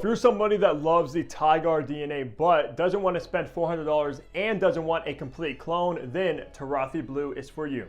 you're somebody that loves the Tiger DNA but doesn't want to spend $400 and doesn't want a complete clone, then Turathi Blue is for you.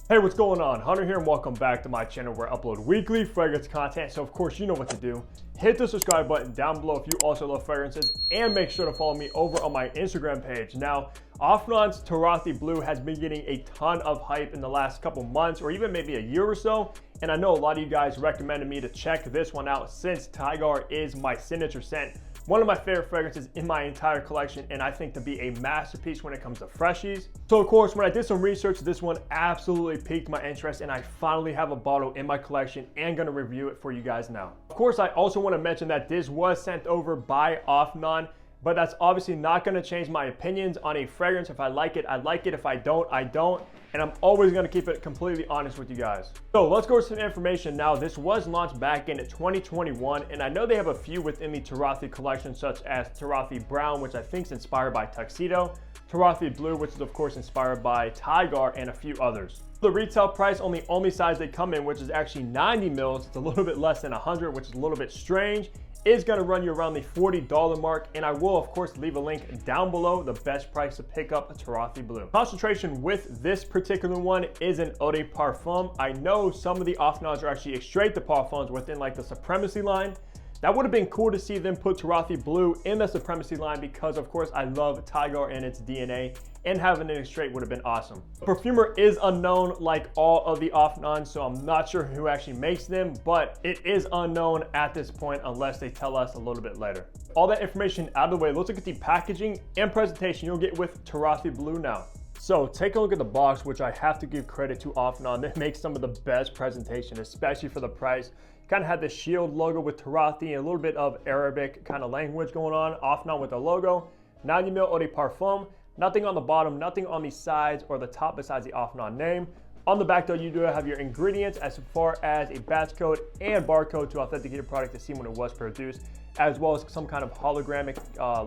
Hey, what's going on? Hunter here and welcome back to my channel where I upload weekly fragrance content. So of course you know what to do. Hit the subscribe button down below if you also love fragrances, and make sure to follow me over on my Instagram page. Now, Afnan's Turathi Blue has been getting a ton of hype in the last couple months or even maybe a year or so. And I know a lot of you guys recommended me to check this one out since Tiger is my signature scent. One of my favorite fragrances in my entire collection, and I think to be a masterpiece when it comes to freshies. So of course, when I did some research, this one absolutely piqued my interest, and I finally have a bottle in my collection and gonna review it for you guys now. Of course, I also want to mention that this was sent over by Afnan, but that's obviously not gonna change my opinions on a fragrance. If I like it, I like it. If I don't, I don't. And I'm always gonna keep it completely honest with you guys. So let's go to some information now. This was launched back in 2021, and I know they have a few within the Turathi collection, such as Turathi Brown, which I think is inspired by Tuxedo, Turathi Blue, which is of course inspired by Tiger, and a few others. The retail price on the only size they come in, which is actually 90 mils, it's a little bit less than 100, which is a little bit strange, is going to run you around the $40 mark, and I will of course leave a link down below, the best price to pick up a Turathi Blue. Concentration with this particular one is an eau de parfum. I know some of the Afnans are actually extrait de parfums within like the Supremacy line. That would have been cool to see them put Turathi Blue in the Supremacy line because of course I love Tiger and its DNA, and having it straight would have been awesome. The perfumer is unknown like all of the Afnans, so I'm not sure who actually makes them, but it is unknown at this point unless they tell us a little bit later. All that information out of the way, let's look at the packaging and presentation you'll get with Turathi Blue now. So take a look at the box, which I have to give credit to Afnan. They make some of the best presentation, especially for the price. Kind of had the shield logo with Turathi and a little bit of Arabic kind of language going on. Afnan with the logo, 90 ml eau de parfum. Nothing on the bottom, nothing on the sides or the top besides the Afnan name. On the back though, you do have your ingredients as far as a batch code and barcode to authenticate the product to see when it was produced, as well as some kind of hologramic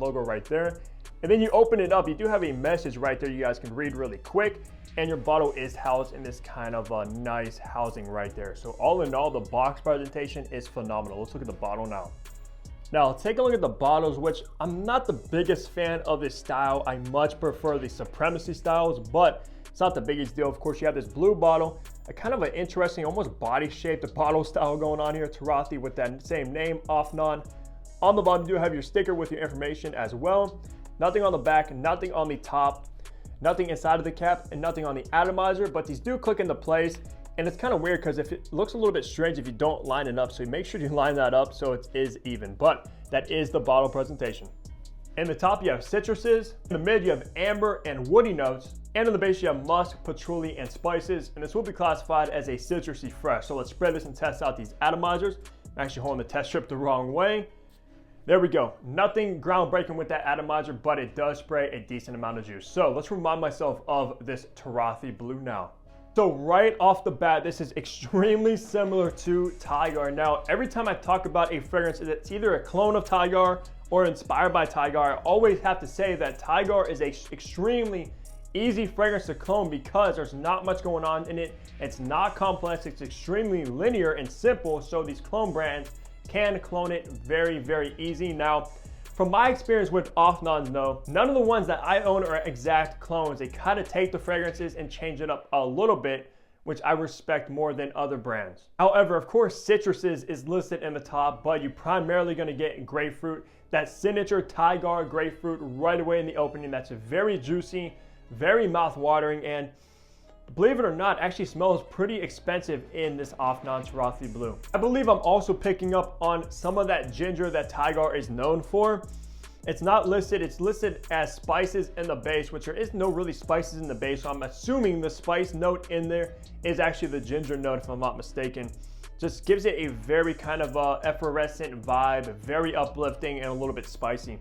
logo right there. And then you open it up, you do have a message right there you guys can read really quick, and your bottle is housed in this kind of nice housing right there. So all in all, the box presentation is phenomenal. Let's look at the bottle now. Now take a look at the bottles, which I'm not the biggest fan of this style. I much prefer the Supremacy styles, but it's not the biggest deal. Of course, you have this blue bottle, a kind of an interesting, almost body-shaped bottle style going on here. Turathi with that same name, Afnan. On the bottom, you do have your sticker with your information as well. Nothing on the back, nothing on the top, nothing inside of the cap, and nothing on the atomizer, but these do click into place. And it's kind of weird because if it looks a little bit strange if you don't line it up, so make sure you line that up so it is even. But that is the bottle presentation. In the top you have citruses, in the mid you have amber and woody notes, and in the base you have musk, patchouli, and spices. And this will be classified as a citrusy fresh. So let's spread this and test out these atomizers. I'm actually holding the test strip the wrong way. There we go. Nothing groundbreaking with that atomizer, but it does spray a decent amount of juice. So let's remind myself of this Turathi Blue now. So right off the bat, this is extremely similar to Tiger. Now, every time I talk about a fragrance that's either a clone of Tiger or inspired by Tiger, I always have to say that Tiger is a extremely easy fragrance to clone because there's not much going on in it. It's not complex, it's extremely linear and simple, so these clone brands can clone it very, very easy. Now, from my experience with Afnan though, none of the ones that I own are exact clones. They kind of take the fragrances and change it up a little bit, which I respect more than other brands. However, of course, citruses is listed in the top, but you're primarily gonna get grapefruit, that signature Tiger grapefruit right away in the opening. That's very juicy, very mouth-watering, and believe it or not, actually smells pretty expensive in this Afnan Turathi Blue. I believe I'm also picking up on some of that ginger that Tiger is known for. It's not listed, it's listed as spices in the base, which there is no really spices in the base, so I'm assuming the spice note in there is actually the ginger note if I'm not mistaken. Just gives it a very kind of effervescent vibe, very uplifting and a little bit spicy,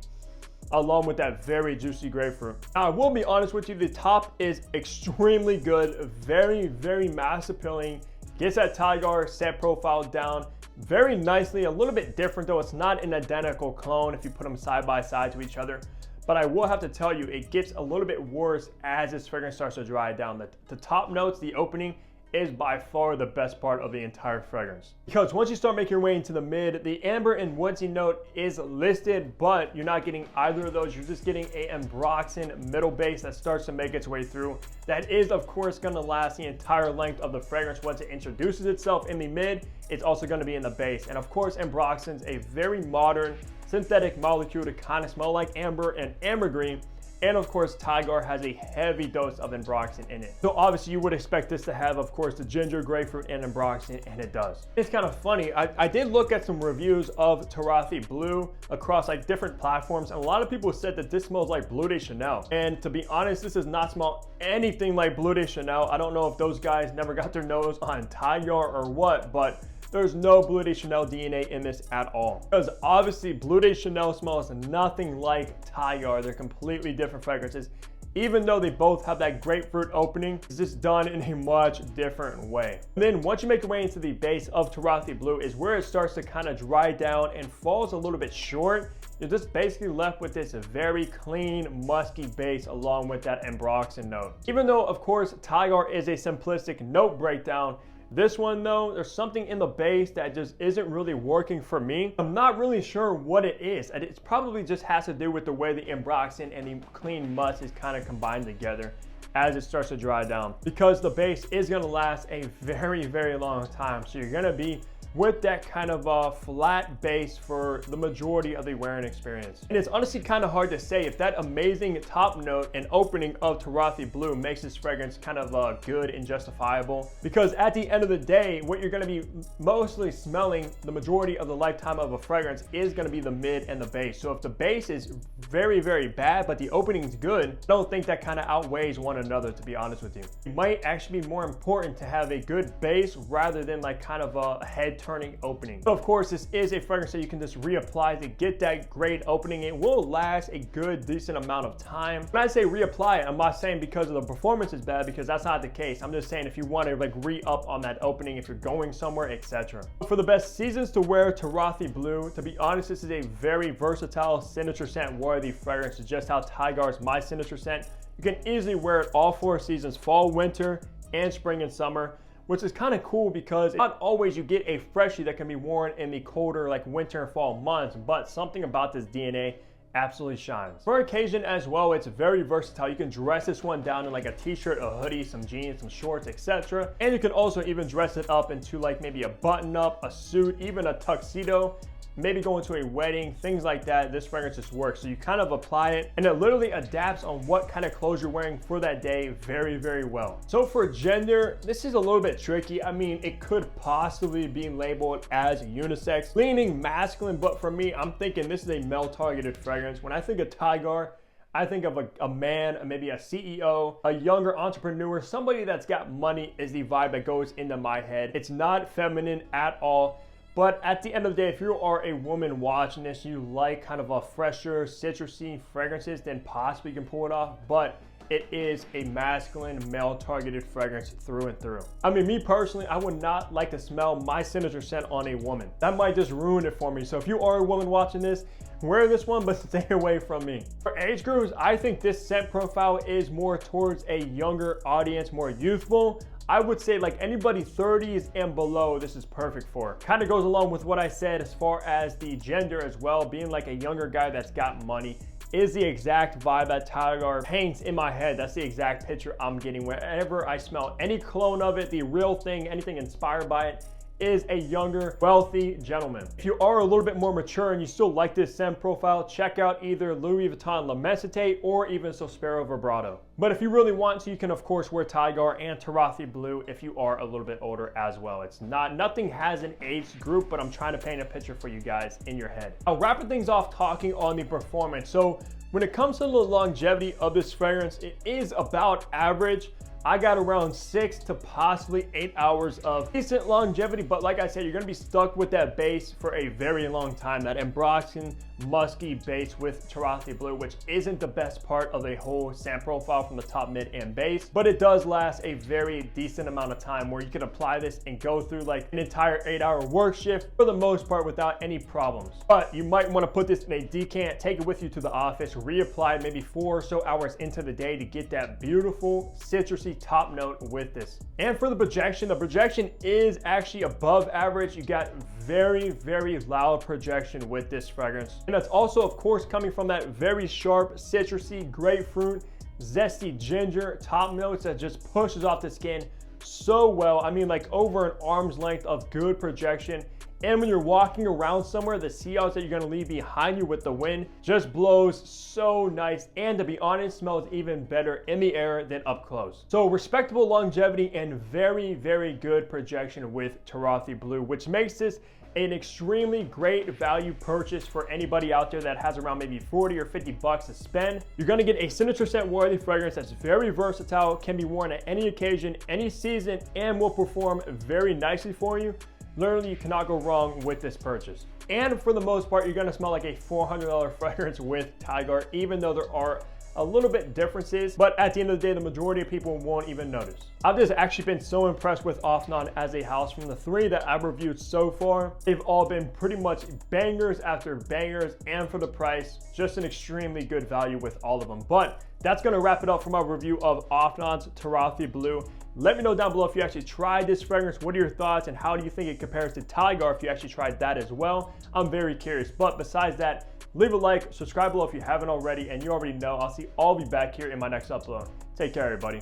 along with that very juicy grapefruit. Now, I will be honest with you, the top is extremely good, very, very mass appealing, gets that Tiger scent profile down very nicely, a little bit different though. It's not an identical clone if you put them side by side to each other, but I will have to tell you, it gets a little bit worse as this fragrance starts to dry down. The top notes, the opening, is by far the best part of the entire fragrance. Because once you start making your way into the mid, the amber and woodsy note is listed, but you're not getting either of those. You're just getting a ambroxan middle base that starts to make its way through. That is, of course, gonna last the entire length of the fragrance. Once it introduces itself in the mid, it's also gonna be in the base. And of course, ambroxan's a very modern synthetic molecule to kind of smell like amber and ambergris. And of course, Tiger has a heavy dose of ambroxan in it. So obviously you would expect this to have, of course, the ginger, grapefruit, and ambroxan, and it does. It's kind of funny. I did look at some reviews of Turathi Blue across like different platforms, and a lot of people said that this smells like Bleu de Chanel. And to be honest, this does not smell anything like Bleu de Chanel. I don't know if those guys never got their nose on Tiger or what, but there's no Bleu de Chanel DNA in this at all. Because obviously Bleu de Chanel smells nothing like Tiger. They're completely different fragrances. Even though they both have that grapefruit opening, it's just done in a much different way. And then once you make your way into the base of Turathi Blue is where it starts to kind of dry down and falls a little bit short. You're just basically left with this very clean, musky base along with that ambroxan note. Even though, of course, Tiger is a simplistic note breakdown, this one though, there's something in the base that just isn't really working for me. I'm not really sure what it is. It probably just has to do with the way the ambroxan and the clean musk is kind of combined together as it starts to dry down. Because the base is gonna last a very, very long time. So you're gonna be with that kind of flat base for the majority of the wearing experience. And it's honestly kind of hard to say if that amazing top note and opening of Turathi Blue makes this fragrance kind of good and justifiable. Because at the end of the day, what you're gonna be mostly smelling the majority of the lifetime of a fragrance is gonna be the mid and the base. So if the base is very, very bad, but the opening is good, I don't think that kind of outweighs one another, to be honest with you. It might actually be more important to have a good base rather than like kind of a head turning opening. But of course, this is a fragrance that you can just reapply to get that great opening. It will last a good, decent amount of time. When I say reapply it, I'm not saying because of the performance is bad, because that's not the case. I'm just saying if you want to like re-up on that opening, if you're going somewhere, etc. For the best seasons to wear Turathi Blue, to be honest, this is a very versatile signature scent worthy fragrance. It's just how Tiger is my signature scent. You can easily wear it all 4 seasons, fall, winter, and spring and summer, which is kind of cool because not always you get a freshie that can be worn in the colder like winter and fall months, but something about this DNA absolutely shines. For occasion as well, it's very versatile. You can dress this one down in like a t-shirt, a hoodie, some jeans, some shorts, etc. And you can also even dress it up into like maybe a button up, a suit, even a tuxedo. Maybe going to a wedding, things like that. This fragrance just works. So you kind of apply it and it literally adapts on what kind of clothes you're wearing for that day very, very well. So for gender, this is a little bit tricky. I mean, it could possibly be labeled as unisex, leaning masculine, but for me, I'm thinking this is a male targeted fragrance. When I think of Tiger, I think of a man, maybe a CEO, a younger entrepreneur, somebody that's got money is the vibe that goes into my head. It's not feminine at all. But at the end of the day, if you are a woman watching this, you like kind of a fresher, citrusy fragrances, then possibly you can pull it off. But it is a masculine, male-targeted fragrance through and through. I mean, me personally, I would not like to smell my signature scent on a woman. That might just ruin it for me. So if you are a woman watching this, wear this one, but stay away from me. For age groups, I think this scent profile is more towards a younger audience, more youthful. I would say like anybody 30s and below, this is perfect for. Kind of goes along with what I said as far as the gender as well, being like a younger guy that's got money is the exact vibe that Tiger paints in my head. That's the exact picture I'm getting wherever I smell any cologne of it, the real thing, anything inspired by it, is a younger, wealthy gentleman. If you are a little bit more mature and you still like this scent profile, check out either Louis Vuitton L'Immensité or even Sospiro Vibrato. But if you really want to, you can of course wear Tiger and Turathi Blue if you are a little bit older as well. It's nothing has an age group, but I'm trying to paint a picture for you guys in your head. I'll wrap things off talking on the performance. So when it comes to the longevity of this fragrance, it is about average. I got around 6 to possibly 8 hours of decent longevity, but like I said, you're gonna be stuck with that base for a very long time. That ambroxan musky base with Turathi Blue, which isn't the best part of the whole scent profile from the top, mid, and base, but it does last a very decent amount of time where you can apply this and go through like an entire 8-hour work shift for the most part without any problems. But you might want to put this in a decant, take it with you to the office, reapply maybe 4 or so hours into the day to get that beautiful citrusy top note with this. And for the projection is actually above average. You got very, very loud projection with this fragrance. And that's also, of course, coming from that very sharp, citrusy, grapefruit, zesty ginger top notes that just pushes off the skin so well. I mean, like over an arm's length of good projection. And when you're walking around somewhere, the sea outs that you're gonna leave behind you with the wind just blows so nice. And to be honest, smells even better in the air than up close. So respectable longevity and very, very good projection with Turathi Blue, which makes this an extremely great value purchase for anybody out there that has around maybe 40 or 50 bucks to spend. You're gonna get a signature scent worthy fragrance that's very versatile, can be worn at any occasion, any season, and will perform very nicely for you. Literally, you cannot go wrong with this purchase. And for the most part, you're gonna smell like a $400 fragrance with Tiger, even though there are a little bit differences, but at the end of the day, the majority of people won't even notice. I've just actually been so impressed with Afnan as a house. From the 3 that I've reviewed so far, they've all been pretty much bangers after bangers, and for the price, just an extremely good value with all of them. But that's gonna wrap it up for my review of Afnan's Turathi Blue. Let me know down below if you actually tried this fragrance. What are your thoughts, and how do you think it compares to Tiger if you actually tried that as well? I'm very curious. But besides that, leave a like, subscribe below if you haven't already, and you already know I'll be back here in my next upload. Take care, everybody.